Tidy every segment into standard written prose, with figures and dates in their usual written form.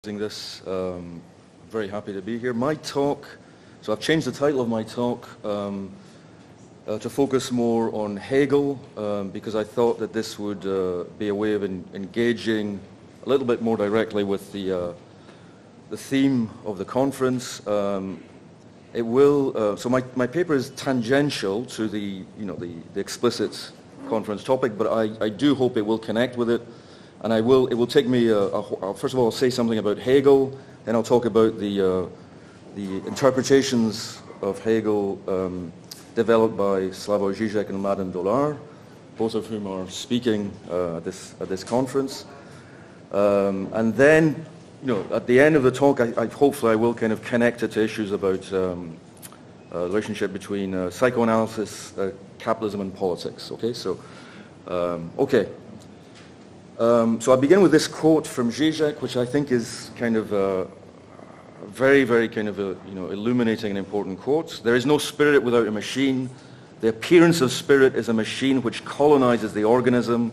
This. Very happy to be here. My talk, so I've changed the title of my talk to focus more on Hegel because I thought that this would be a way of engaging a little bit more directly with the theme of the conference. It will, so my paper is tangential to the explicit conference topic, but I do hope it will connect with it. And it will take me, first of all, I'll say something about Hegel, then I'll talk about the interpretations of Hegel developed by Slavoj Žižek and Mladen Dolar, both of whom are speaking at this conference. And then, at the end of the talk, hopefully I will kind of connect it to issues about the relationship between psychoanalysis, capitalism, and politics. Okay, so, okay. So I begin with this quote from Žižek, which I think is kind of a very, very kind of illuminating and important quote. There is no spirit without a machine. The appearance of spirit is a machine which colonizes the organism.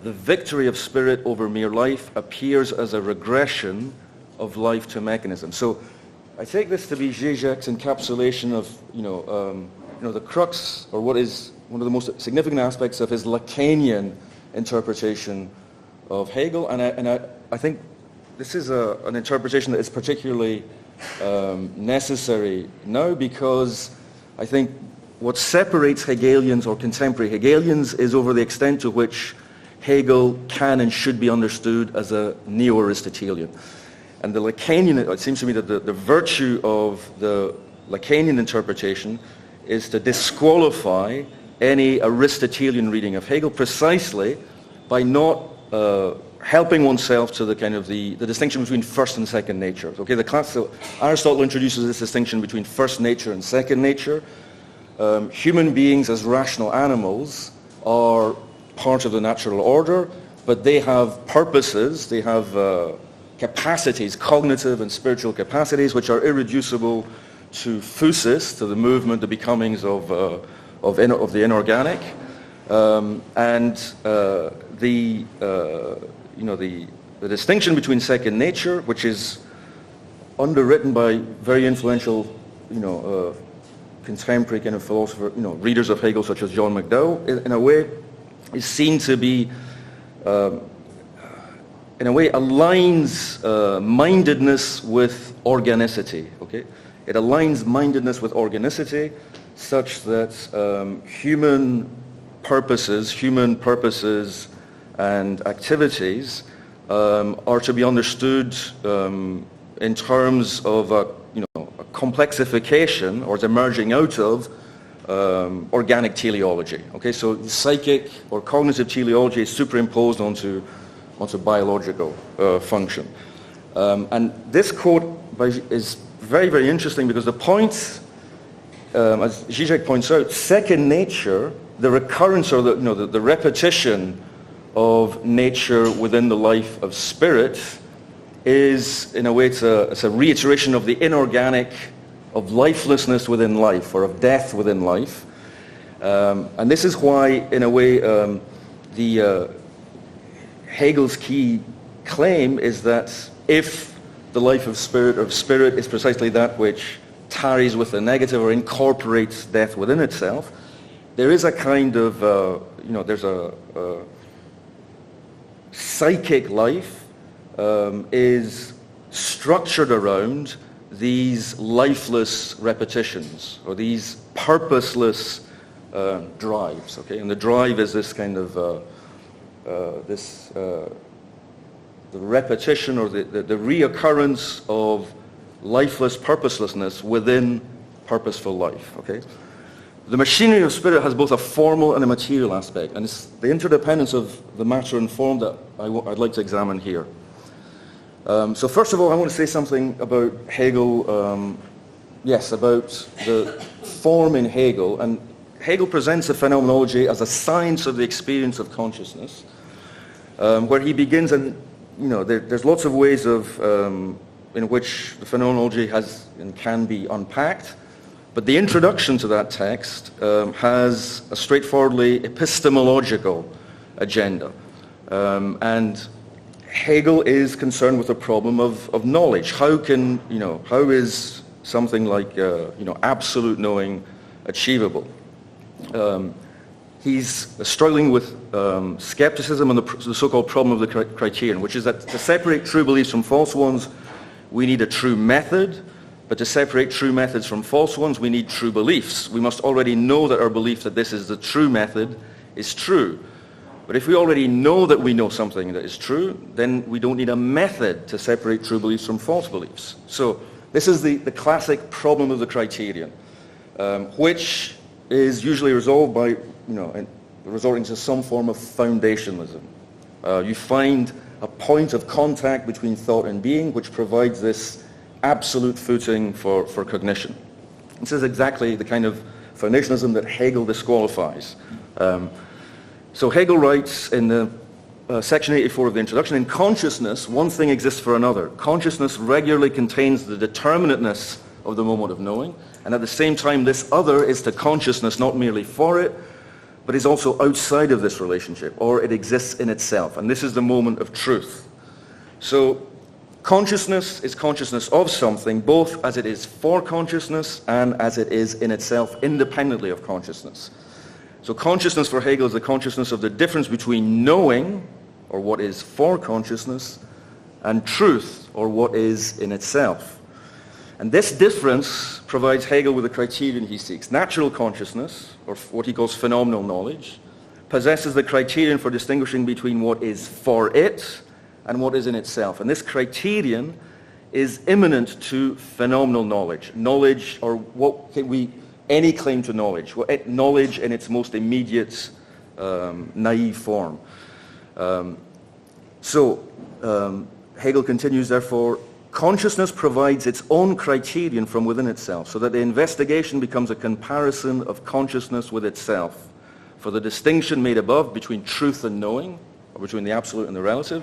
The victory of spirit over mere life appears as a regression of life to mechanism. So I take this to be Žižek's encapsulation of the crux, or what is one of the most significant aspects of his Lacanian interpretation of Hegel, and I think this is an interpretation that is particularly necessary now, because I think what separates Hegelians or contemporary Hegelians is over the extent to which Hegel can and should be understood as a neo-Aristotelian. And the Lacanian, it seems to me that the virtue of the Lacanian interpretation is to disqualify any Aristotelian reading of Hegel precisely by not helping oneself to the kind of the distinction between first and second natures. Okay, so Aristotle introduces this distinction between first nature and second nature. Human beings as rational animals are part of the natural order, but they have purposes, they have capacities, cognitive and spiritual capacities, which are irreducible to physis, to the movement, the becomings of the inorganic. The distinction between second nature, which is underwritten by very influential, contemporary kind of philosopher, readers of Hegel such as John McDowell, in a way, is seen to be, in a way, aligns mindedness with organicity. Okay, it aligns mindedness with organicity, such that human purposes and activities are to be understood in terms of a complexification, or the emerging out of organic teleology. Okay, so psychic or cognitive teleology is superimposed onto biological function. And this quote is very, very interesting because the point, as Žižek points out, second nature, the recurrence or the repetition of nature within the life of spirit is, in a way, it's a reiteration of the inorganic, of lifelessness within life, or of death within life. And this is why, in a way, Hegel's key claim is that if the life of spirit is precisely that which tarries with the negative or incorporates death within itself, there is a kind of, there's a psychic life is structured around these lifeless repetitions, or these purposeless drives. Okay, and the drive is this kind of the repetition or the reoccurrence of lifeless purposelessness within purposeful life. Okay. The machinery of spirit has both a formal and a material aspect, and it's the interdependence of the matter and form that I'd like to examine here. So first of all, I want to say something about Hegel, about the form in Hegel. And Hegel presents the phenomenology as a science of the experience of consciousness, where he begins, and there's lots of ways of in which the phenomenology has and can be unpacked. But the introduction to that text has a straightforwardly epistemological agenda. And Hegel is concerned with the problem of knowledge. How is something like, absolute knowing achievable? He's struggling with skepticism and the so-called problem of the criterion, which is that to separate true beliefs from false ones, we need a true method, but to separate true methods from false ones, we need true beliefs. We must already know that our belief that this is the true method is true. But if we already know that we know something that is true, then we don't need a method to separate true beliefs from false beliefs. So this is the classic problem of the criterion, which is usually resolved by resorting to some form of foundationalism. You find a point of contact between thought and being, which provides this absolute footing for cognition. This is exactly the kind of foundationalism that Hegel disqualifies. So Hegel writes in the section 84 of the introduction, in consciousness, one thing exists for another. Consciousness regularly contains the determinateness of the moment of knowing, and at the same time, this other is to consciousness not merely for it, but is also outside of this relationship, or it exists in itself, and this is the moment of truth. So consciousness is consciousness of something, both as it is for consciousness and as it is in itself, independently of consciousness. So consciousness for Hegel is the consciousness of the difference between knowing, or what is for consciousness, and truth, or what is in itself. And this difference provides Hegel with the criterion he seeks. Natural consciousness, or what he calls phenomenal knowledge, possesses the criterion for distinguishing between what is for it and what is in itself. And this criterion is immanent to phenomenal knowledge. Knowledge, or what can we... any claim to knowledge, knowledge in its most immediate, naive form. Hegel continues, therefore, consciousness provides its own criterion from within itself, so that the investigation becomes a comparison of consciousness with itself. For the distinction made above between truth and knowing, or between the absolute and the relative,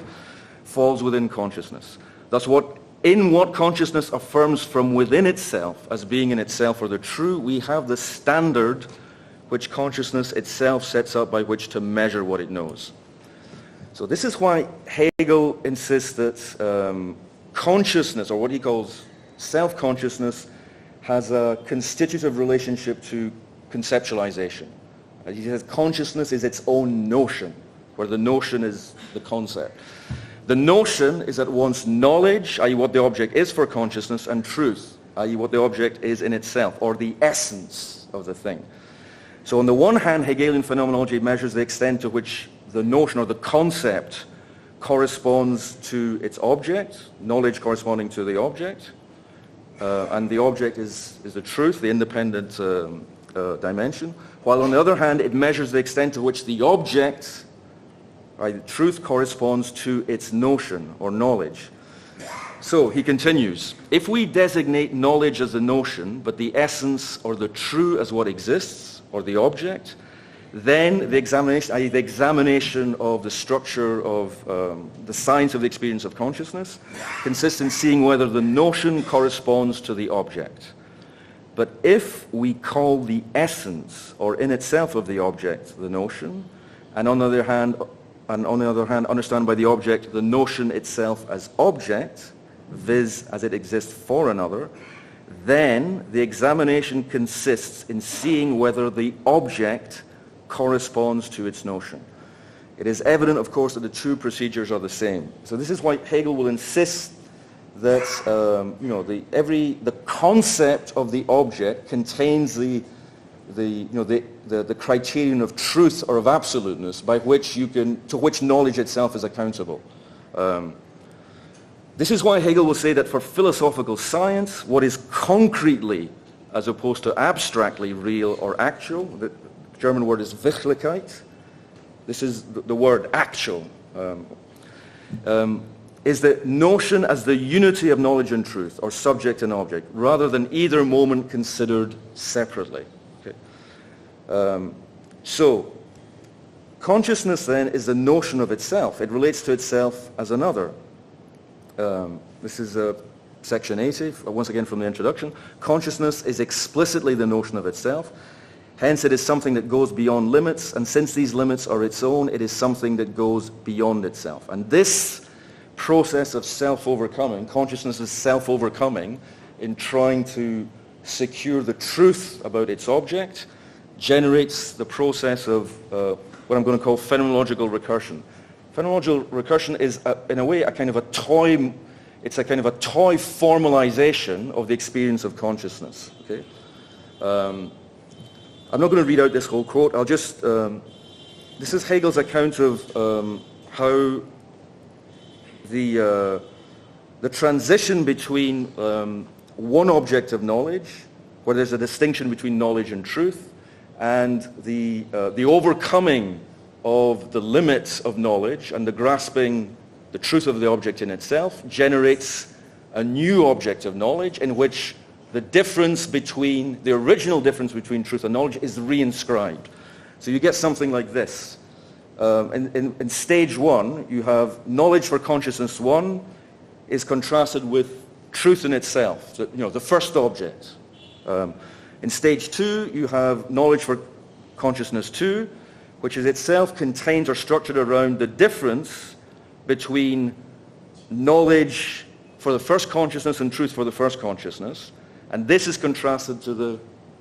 falls within consciousness. Thus, what consciousness affirms from within itself as being in itself or the true, we have the standard which consciousness itself sets up by which to measure what it knows. So this is why Hegel insists that consciousness, or what he calls self-consciousness, has a constitutive relationship to conceptualization. He says consciousness is its own notion, where the notion is the concept. The notion is at once knowledge, i.e. what the object is for consciousness, and truth, i.e. what the object is in itself, or the essence of the thing. So on the one hand, Hegelian phenomenology measures the extent to which the notion or the concept corresponds to its object, knowledge corresponding to the object, and the object is the truth, the independent dimension, while on the other hand, it measures the extent to which the object, the truth, corresponds to its notion or knowledge. So he continues, if we designate knowledge as the notion, but the essence or the true as what exists, or the object, then the examination, i.e. the examination of the structure of the science of the experience of consciousness, consists in seeing whether the notion corresponds to the object. But if we call the essence or in itself of the object the notion, and on the other hand, understand by the object the notion itself as object, viz. As it exists for another, then the examination consists in seeing whether the object corresponds to its notion. It is evident, of course, that the two procedures are the same. So this is why Hegel will insist that the concept of the object contains the criterion of truth or of absoluteness by which to which knowledge itself is accountable. This is why Hegel will say that for philosophical science, what is concretely, as opposed to abstractly, real or actual, the German word is Wirklichkeit, this is the word actual, is the notion as the unity of knowledge and truth, or subject and object, rather than either moment considered separately. So, consciousness then is the notion of itself. It relates to itself as another. This is section 80, once again from the introduction. Consciousness is explicitly the notion of itself. Hence, it is something that goes beyond limits, and since these limits are its own, it is something that goes beyond itself. And this process of self-overcoming, consciousness is self-overcoming in trying to secure the truth about its object, generates the process of what I'm going to call phenomenological recursion. Phenomenological recursion is, in a way, a kind of a toy. It's a kind of a toy formalization of the experience of consciousness. Okay, I'm not going to read out this whole quote. I'll just. This is Hegel's account of how the transition between one object of knowledge, where there's a distinction between knowledge and truth, and the overcoming of the limits of knowledge and the grasping the truth of the object in itself generates a new object of knowledge in which the difference between, the original difference between truth and knowledge is reinscribed. So you get something like this. In stage one, you have knowledge for consciousness one is contrasted with truth in itself, the first object. In stage two, you have knowledge for consciousness two, which is itself contained or structured around the difference between knowledge for the first consciousness and truth for the first consciousness. And this is contrasted to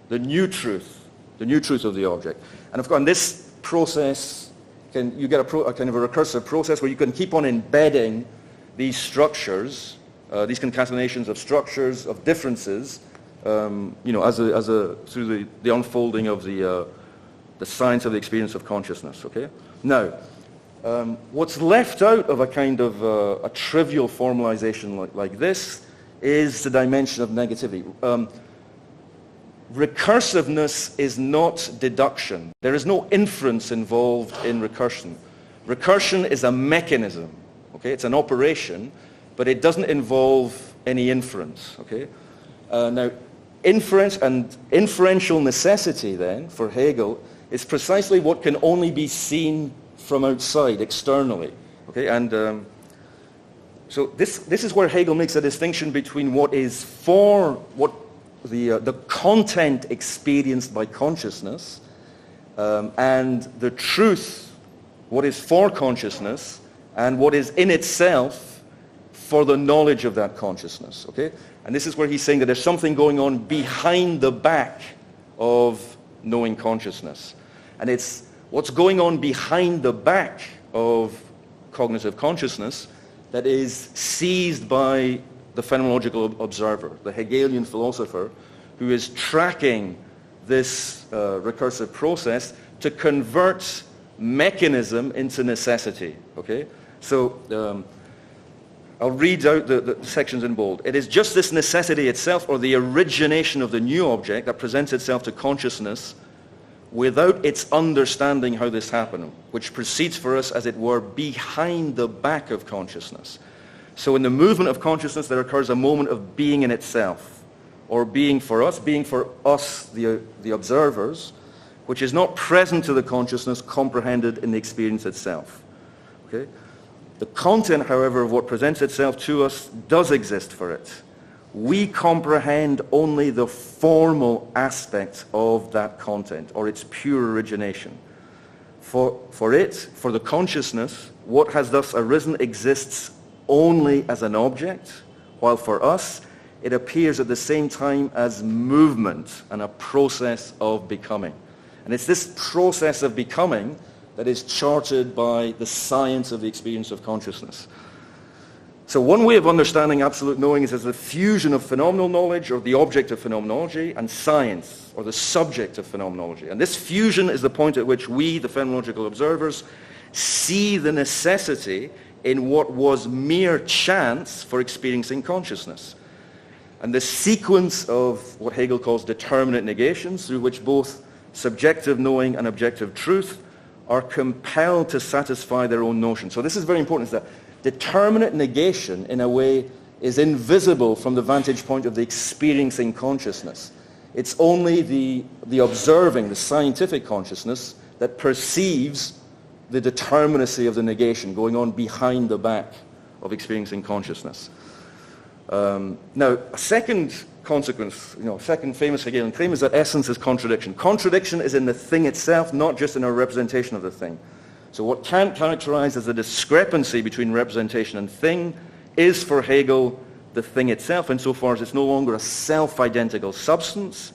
the new truth of the object. And of course, in this process, you get a kind of a recursive process where you can keep on embedding these structures, these concatenations of structures, of differences, through the unfolding of the science of the experience of consciousness. Okay. Now, what's left out of a kind of a trivial formalization like this is the dimension of negativity. Recursiveness is not deduction. There is no inference involved in recursion. Recursion is a mechanism. Okay, it's an operation, but it doesn't involve any inference. Okay. Now, inference and inferential necessity, then, for Hegel, is precisely what can only be seen from outside, externally. Okay, and so this is where Hegel makes a distinction between what is the content experienced by consciousness and the truth, what is for consciousness, and what is in itself for the knowledge of that consciousness. Okay, and this is where he's saying that there's something going on behind the back of knowing consciousness. And it's what's going on behind the back of cognitive consciousness that is seized by the phenomenological observer, the Hegelian philosopher, who is tracking this recursive process to convert mechanism into necessity. Okay, so I'll read out the sections in bold. It is just this necessity itself, or the origination of the new object, that presents itself to consciousness without its understanding how this happened, which proceeds for us, as it were, behind the back of consciousness. So in the movement of consciousness, there occurs a moment of being in itself, or being for us, the observers, which is not present to the consciousness comprehended in the experience itself. Okay? The content, however, of what presents itself to us does exist for it. We comprehend only the formal aspects of that content, or its pure origination. For the consciousness, what has thus arisen exists only as an object, while for us, it appears at the same time as movement and a process of becoming. And it's this process of becoming that is charted by the science of the experience of consciousness. So one way of understanding absolute knowing is as the fusion of phenomenal knowledge, or the object of phenomenology, and science, or the subject of phenomenology. And this fusion is the point at which we, the phenomenological observers, see the necessity in what was mere chance for experiencing consciousness. And the sequence of what Hegel calls determinate negations, through which both subjective knowing and objective truth are compelled to satisfy their own notion. So this is very important, is that determinate negation, in a way, is invisible from the vantage point of the experiencing consciousness. It's only the observing, the scientific consciousness, that perceives the determinacy of the negation going on behind the back of experiencing consciousness. Now, a second consequence, second famous Hegelian claim is that essence is contradiction. Contradiction is in the thing itself, not just in our representation of the thing. So what Kant characterized as a discrepancy between representation and thing is for Hegel the thing itself, insofar as it's no longer a self-identical substance,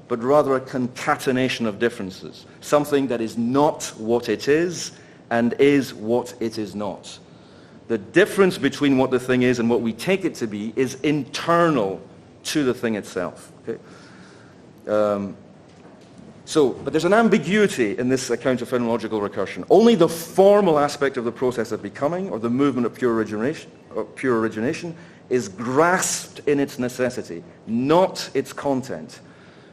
but rather a concatenation of differences, something that is not what it is and is what it is not. The difference between what the thing is and what we take it to be is internal to the thing itself. Okay? But there's an ambiguity in this account of phenomenological recursion. Only the formal aspect of the process of becoming, or the movement of pure origination, is grasped in its necessity, not its content.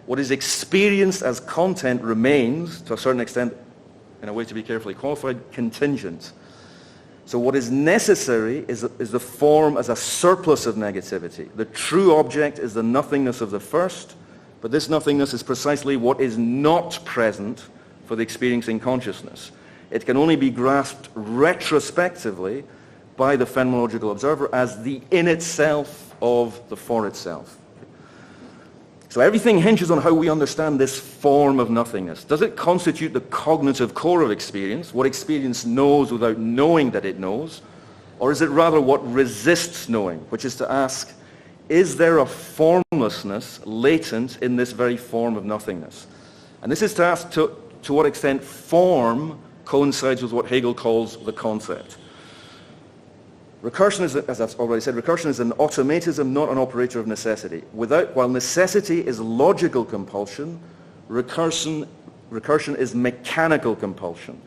What is experienced as content remains, to a certain extent, in a way to be carefully qualified, contingent. So what is necessary is the form as a surplus of negativity. The true object is the nothingness of the first, but this nothingness is precisely what is not present for the experiencing consciousness. It can only be grasped retrospectively by the phenomenological observer as the in itself of the for itself. So everything hinges on how we understand this form of nothingness. Does it constitute the cognitive core of experience, what experience knows without knowing that it knows? Or is it rather what resists knowing, which is to ask, is there a formlessness latent in this very form of nothingness? And this is to ask to what extent form coincides with what Hegel calls the concept. Recursion is, as I've already said, recursion is an automatism, not an operator of necessity. While necessity is logical compulsion, recursion is mechanical compulsion.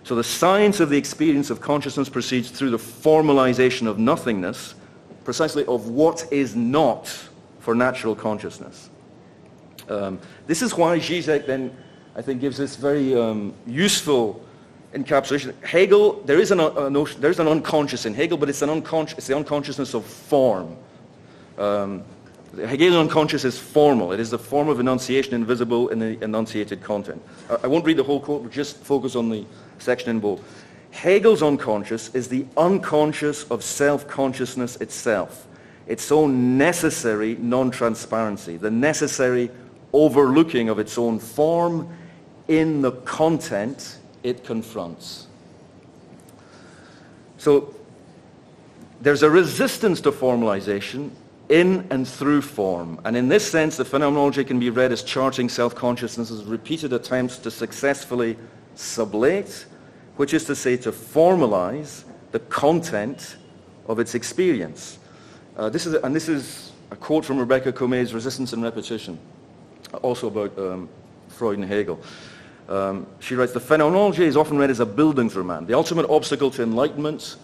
So the science of the experience of consciousness proceeds through the formalization of nothingness, precisely of what is not for natural consciousness. This is why Zizek then, I think, gives this very useful encapsulation. Hegel, there is an unconscious in Hegel, but it's the unconsciousness of form. The Hegelian unconscious is formal. It is the form of enunciation invisible in the enunciated content. I won't read the whole quote, but just focus on the section in bold. Hegel's unconscious is the unconscious of self-consciousness itself, its own necessary non-transparency, the necessary overlooking of its own form in the content it confronts. So there's a resistance to formalization in and through form, and in this sense the phenomenology can be read as charting self-consciousness's repeated attempts to successfully sublate, which is to say to formalize the content of its experience. This is a quote from Rebecca Comet's Resistance and Repetition, also about Freud and Hegel. She writes, the phenomenology is often read as a Bildungsroman, the ultimate obstacle to enlightenment,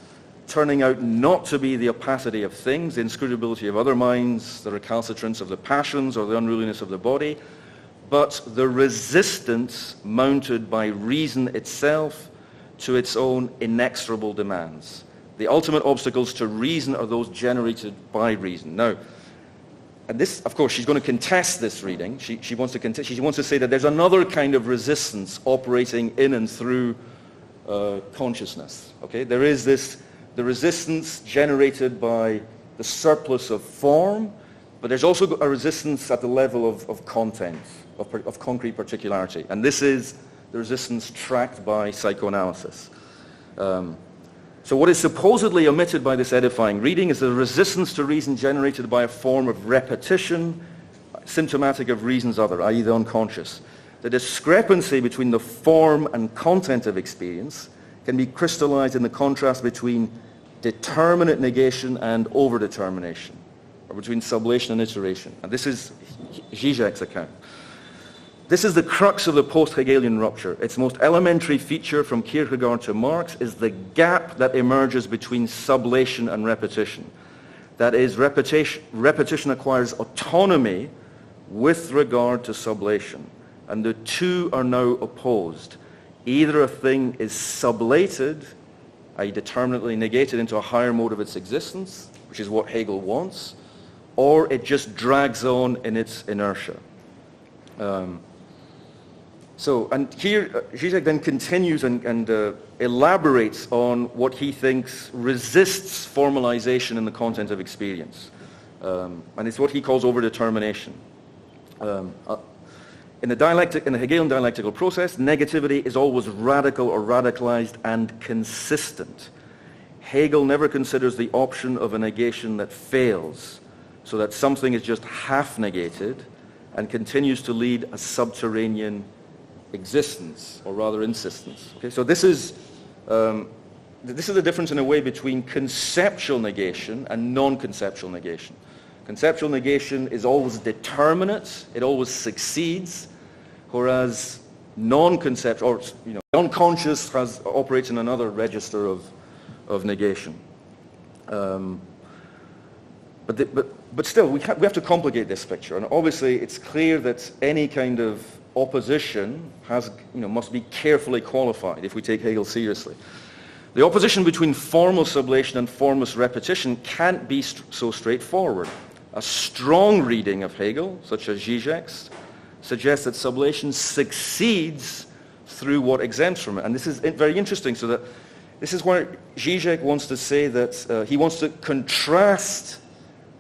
turning out not to be the opacity of things, the inscrutability of other minds, the recalcitrance of the passions, or the unruliness of the body, but the resistance mounted by reason itself to its own inexorable demands. The ultimate obstacles to reason are those generated by reason. Now, and this, of course, she's going to contest this reading. She wants to say that there's another kind of resistance operating in and through consciousness. Okay, there is the resistance generated by the surplus of form, but there's also a resistance at the level of content, of concrete particularity, and this is the resistance tracked by psychoanalysis. So what is supposedly omitted by this edifying reading is the resistance to reason generated by a form of repetition, symptomatic of reason's other, i.e. the unconscious. The discrepancy between the form and content of experience can be crystallized in the contrast between determinate negation and overdetermination, or between sublation and iteration. And this is Zizek's account. This is the crux of the post-Hegelian rupture. Its most elementary feature from Kierkegaard to Marx is the gap that emerges between sublation and repetition. That is, repetition acquires autonomy with regard to sublation, and the two are now opposed. Either a thing is sublated, i.e. determinately negated into a higher mode of its existence, which is what Hegel wants, or it just drags on in its inertia. And here Zizek then continues and elaborates on what he thinks resists formalization in the content of experience. And it's what he calls overdetermination. in the Hegelian dialectical process, negativity is always radical or radicalized and consistent. Hegel never considers the option of a negation that fails, so that something is just half negated and continues to lead a subterranean existence, or rather insistence. Okay, so this is the difference in a way between conceptual negation and non-conceptual negation. Conceptual negation is always determinate, it always succeeds, whereas non-conceptual, or unconscious, operates in another register of negation. But still, we have to complicate this picture, and obviously it's clear that any kind of opposition must be carefully qualified if we take Hegel seriously. The opposition between formal sublation and formless repetition can't be so straightforward. A strong reading of Hegel, such as Zizek's, suggests that sublation succeeds through what exempts from it. And this is very interesting, so that this is where Zizek wants to say that he wants to contrast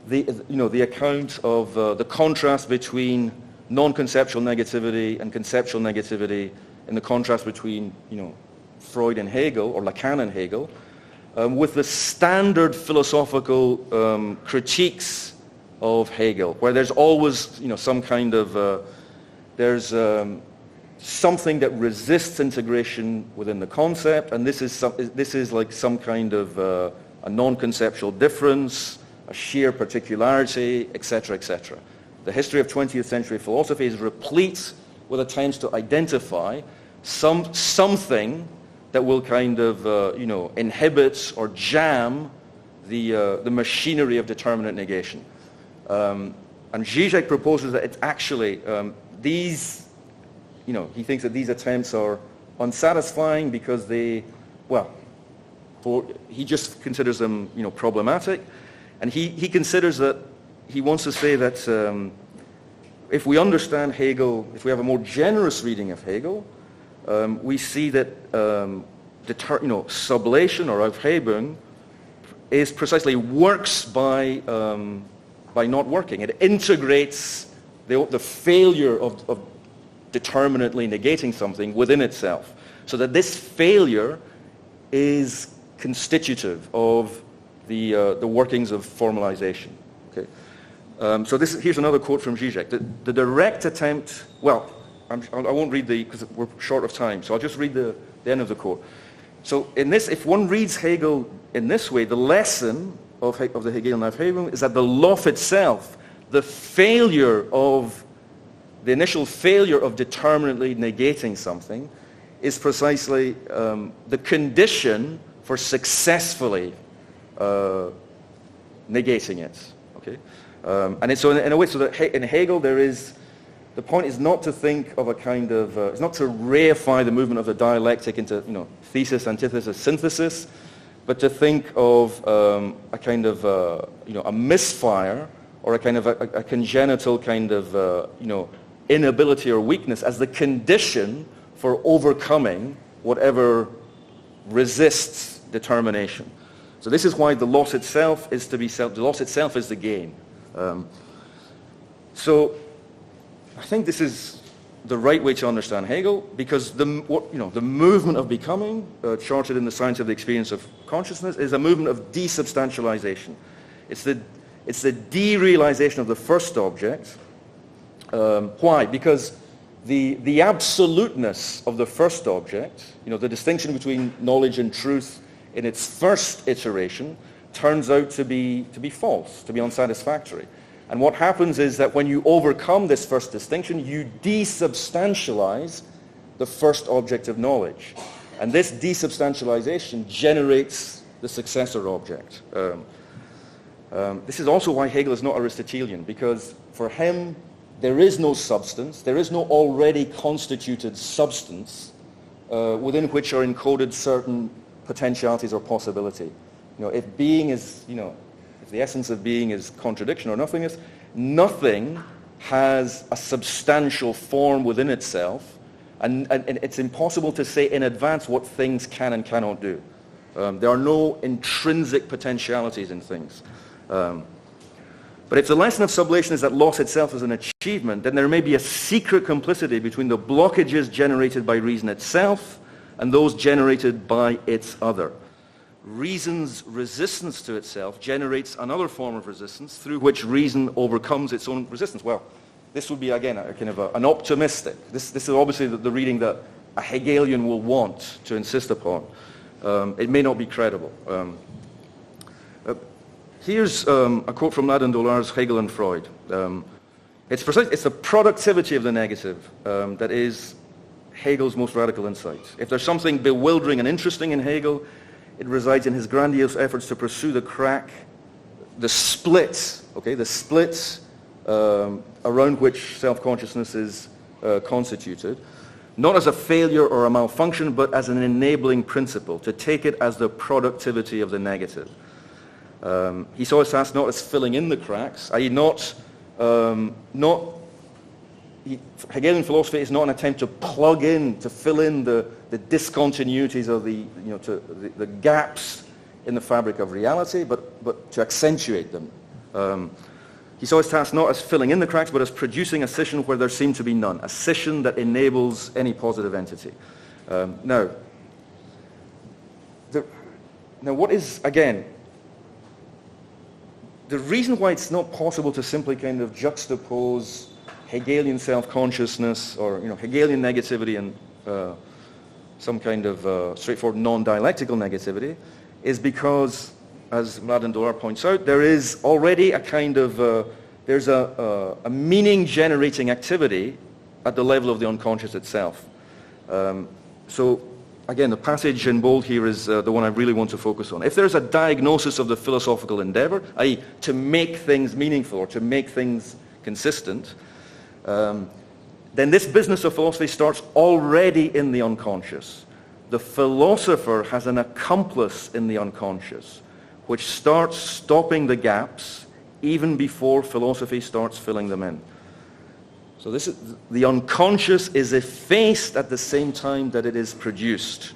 the account of the contrast between non-conceptual negativity and conceptual negativity, in the contrast between Freud and Hegel, or Lacan and Hegel, with the standard philosophical critiques of Hegel, where there's always some kind of there's something that resists integration within the concept, and this is like some kind of a non-conceptual difference, a sheer particularity, etc., etc. The history of 20th century philosophy is replete with attempts to identify something that will kind of inhibit or jam the machinery of determinate negation. And Zizek proposes that it's actually these, he thinks that these attempts are unsatisfying because he just considers them problematic, and he considers that, he wants to say that if we understand Hegel, if we have a more generous reading of Hegel, we see that sublation, or Aufhebung, is precisely works by not working. It integrates the failure of determinately negating something within itself, so that this failure is constitutive of the workings of formalization. Okay. So here's another quote from Zizek. The direct attempt, I won't read because we're short of time, so I'll just read the end of the quote. So in this, if one reads Hegel in this way, the lesson of the Hegelian Aufhebung is that the Lof itself, the initial failure of determinately negating something, is precisely the condition for successfully negating it. Okay, and it's so in a way, so that in Hegel the point is not to think of a kind of, it's not to reify the movement of the dialectic into thesis, antithesis, synthesis, but to think of a kind of a misfire, or a kind of a congenital kind of inability or weakness as the condition for overcoming whatever resists determination. So this is why the loss itself is the gain. So I think this is the right way to understand Hegel, because the movement of becoming, charted in the Science of the Experience of Consciousness, is a movement of desubstantialization. It's the derealization of the first object. Why? Because the absoluteness of the first object, the distinction between knowledge and truth in its first iteration, turns out to be false, to be unsatisfactory. And what happens is that when you overcome this first distinction, you desubstantialize the first object of knowledge. And this desubstantialization generates the successor object. This is also why Hegel is not Aristotelian, because for him, there is no substance, there is no already constituted substance within which are encoded certain potentialities or possibility. If being is, if the essence of being is contradiction or nothingness, nothing has a substantial form within itself, and it's impossible to say in advance what things can and cannot do. There are no intrinsic potentialities in things. But if the lesson of sublation is that loss itself is an achievement, then there may be a secret complicity between the blockages generated by reason itself and those generated by its other. Reason's resistance to itself generates another form of resistance through which reason overcomes its own resistance. Well, this would be, again, a kind of an optimistic. This is obviously the reading that a Hegelian will want to insist upon. It may not be credible. Here's a quote from Madden-Dolar's Hegel and Freud. It's the productivity of the negative that is Hegel's most radical insight. If there's something bewildering and interesting in Hegel, it resides in his grandiose efforts to pursue the crack, the split, around which self-consciousness is constituted, not as a failure or a malfunction, but as an enabling principle, to take it as the productivity of the negative. He saw his task not as filling in the cracks, i.e. Hegelian philosophy is not an attempt to plug in, to fill in the discontinuities of the gaps in the fabric of reality, but to accentuate them. He saw his task not as filling in the cracks, but as producing a scission where there seemed to be none, a scission that enables any positive entity. Now, what is, again, the reason why it's not possible to simply kind of juxtapose Hegelian self-consciousness or Hegelian negativity and some kind of straightforward non-dialectical negativity is because, as Madden-Dolar points out, there is already a kind of there's a meaning-generating activity at the level of the unconscious itself. So again, the passage in bold here is the one I really want to focus on. If there's a diagnosis of the philosophical endeavor, i.e. to make things meaningful or to make things consistent, then this business of philosophy starts already in the unconscious. The philosopher has an accomplice in the unconscious, which starts stopping the gaps even before philosophy starts filling them in. So the unconscious is effaced at the same time that it is produced.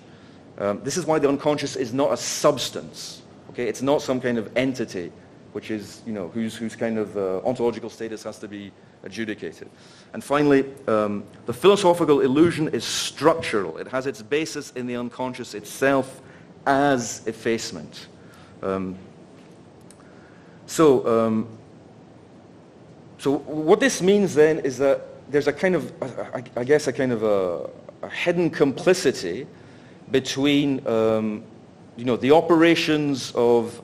This is why the unconscious is not a substance. Okay, it's not some kind of entity, which is whose kind of ontological status has to be adjudicated. And finally, the philosophical illusion is structural. It has its basis in the unconscious itself as effacement. So what this means then is that there's a kind of, I guess, a kind of a hidden complicity between, the operations of,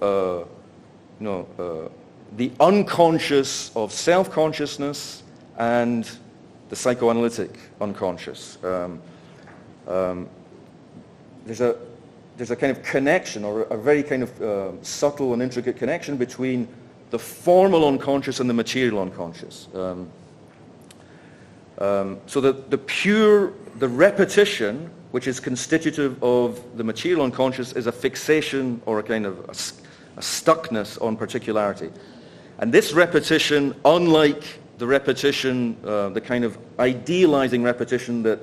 the unconscious of self-consciousness and the psychoanalytic unconscious. There's a kind of connection, or a very kind of subtle and intricate connection between the formal unconscious and the material unconscious. So the repetition, which is constitutive of the material unconscious, is a fixation or a kind of a stuckness on particularity. And this repetition, unlike the repetition, the kind of idealizing repetition that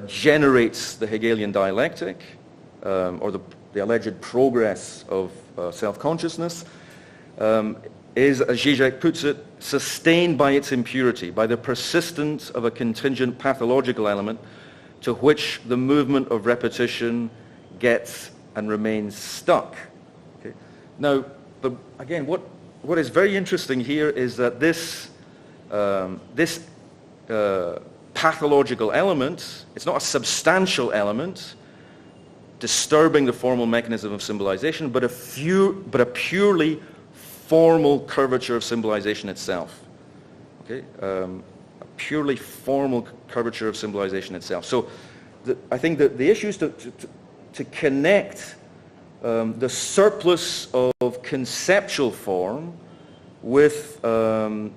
generates the Hegelian dialectic, or the alleged progress of self-consciousness, is, as Zizek puts it, sustained by its impurity, by the persistence of a contingent pathological element to which the movement of repetition gets and remains stuck. Okay. Now, but again, what is very interesting here is that this pathological element, it's not a substantial element disturbing the formal mechanism of symbolization, but a purely formal curvature of symbolization itself. Okay, a purely formal curvature of symbolization itself. So, I think that the issue is to connect the surplus of conceptual form with the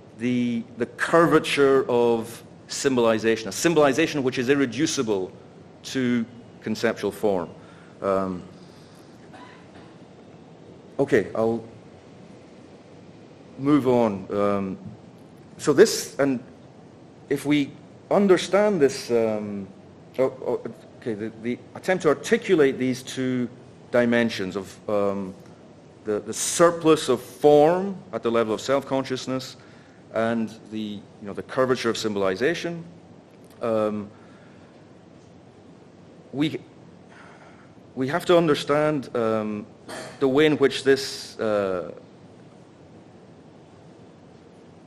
curvature of symbolization, a symbolization which is irreducible to conceptual form. Okay, I'll move on. So this, and if we understand this, the attempt to articulate these two dimensions of the surplus of form at the level of self-consciousness and the curvature of symbolization. We have to understand the way in which this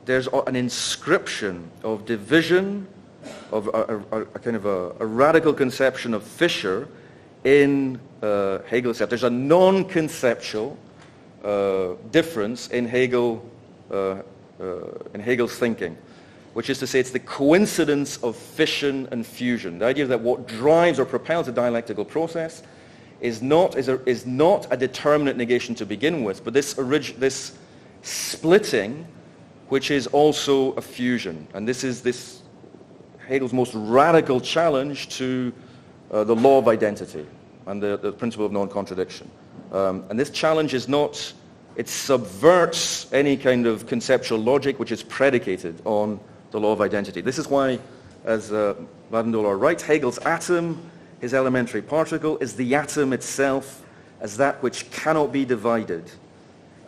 there's an inscription of division, of a kind of a radical conception of Fischer in Hegel itself. There's a non-conceptual difference in Hegel in Hegel's thinking, which is to say it's the coincidence of fission and fusion. The idea that what drives or propels a dialectical process is not a determinate negation to begin with, but this splitting, which is also a fusion. And this is Hegel's most radical challenge to the law of identity and the principle of non-contradiction. And this challenge is not, it subverts any kind of conceptual logic which is predicated on the law of identity. This is why, as Baden-Dolar writes, Hegel's atom, his elementary particle, is the atom itself as that which cannot be divided,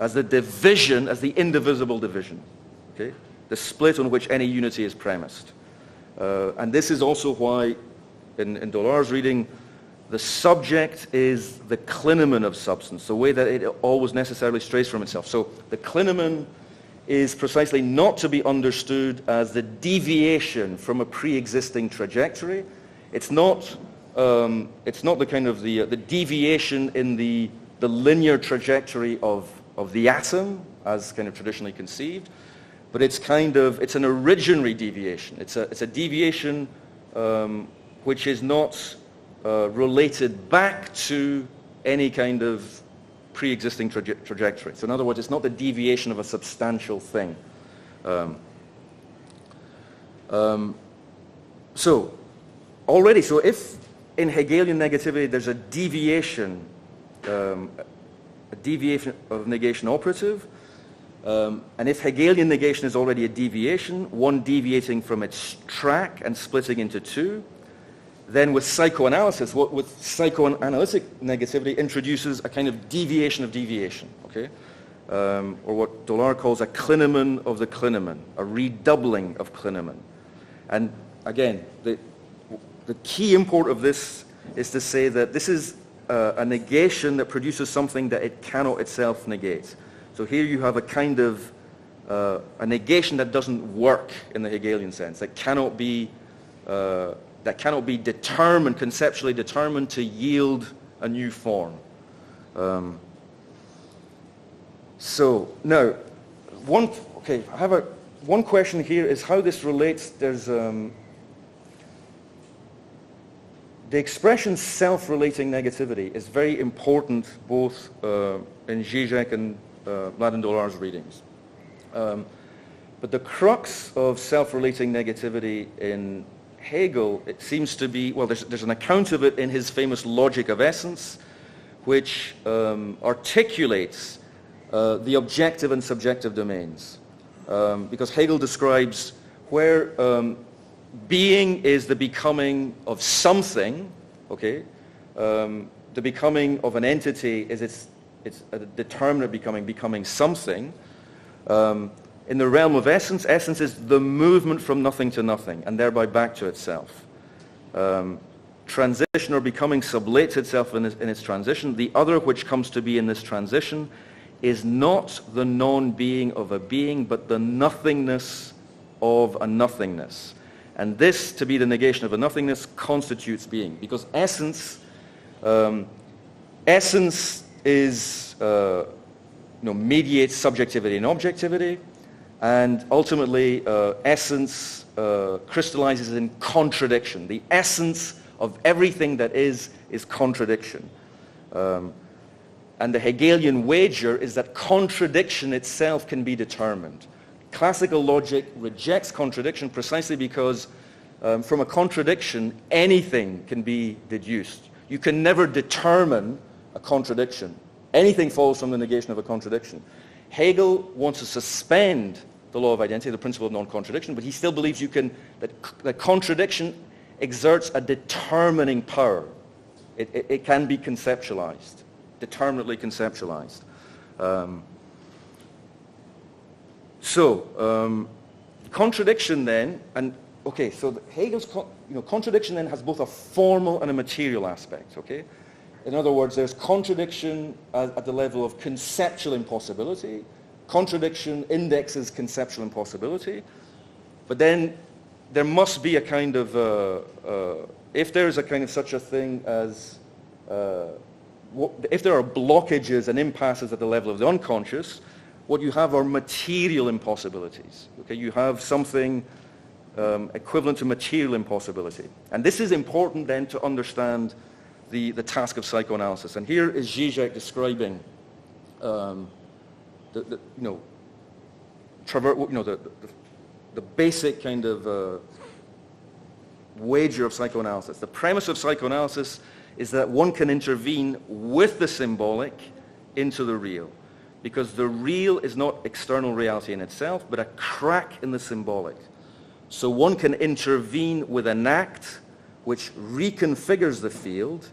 as the division, as the indivisible division, okay? The split on which any unity is premised. And this is also why, in Dolar's reading, the subject is the clinamen of substance, the way that it always necessarily strays from itself. So the clinamen is precisely not to be understood as the deviation from a pre-existing trajectory. It's not the kind of the deviation in the linear trajectory of the atom as kind of traditionally conceived, but it's an originary deviation. It's a deviation which is not related back to any kind of pre-existing trajectory. So in other words, it's not the deviation of a substantial thing. So if in Hegelian negativity there's a deviation of negation operative, and if Hegelian negation is already a deviation, one deviating from its track and splitting into two, then with psychoanalysis, with psychoanalytic negativity introduces a kind of deviation, okay? Or what Dolar calls a clinamen of the clinamen, a redoubling of clinamen. And again, the key import of this is to say that this is a negation that produces something that it cannot itself negate. So here you have a kind of a negation that doesn't work in the Hegelian sense, that cannot be determined, conceptually determined to yield a new form. So now, I have one question here is how this relates. There's the expression self-relating negativity is very important both in Zizek and Baden-Dolar's readings. But the crux of self-relating negativity in Hegel, it seems to be, well, there's an account of it in his famous Logic of Essence, which articulates the objective and subjective domains. Because Hegel describes where being is the becoming of something, okay? The becoming of an entity is it's a determinate becoming something. In the realm of essence, essence is the movement from nothing to nothing, and thereby back to itself. Transition or becoming sublates itself in its transition. The other which comes to be in this transition is not the non-being of a being, but the nothingness of a nothingness. And this, to be the negation of a nothingness, constitutes being. Because essence is, mediates subjectivity and objectivity, and ultimately essence crystallizes in contradiction. The essence of everything that is contradiction. And the Hegelian wager is that contradiction itself can be determined. Classical logic rejects contradiction precisely because from a contradiction anything can be deduced. You can never determine a contradiction. Anything follows from the negation of a contradiction. Hegel wants to suspend the law of identity, the principle of non-contradiction, but he still believes that contradiction exerts a determining power. It can be conceptualized, determinately conceptualized. Contradiction then, and okay, so Hegel's contradiction then has both a formal and a material aspect, okay? In other words, there's contradiction at the level of conceptual impossibility. Contradiction indexes conceptual impossibility. But then there must be a kind of, if there is a kind of such a thing as, if there are blockages and impasses at the level of the unconscious, what you have are material impossibilities. Okay, you have something equivalent to material impossibility. And this is important then to understand the task of psychoanalysis. And here is Zizek describing the basic kind of wager of psychoanalysis. The premise of psychoanalysis is that one can intervene with the symbolic into the real, because the real is not external reality in itself, but a crack in the symbolic. So one can intervene with an act which reconfigures the field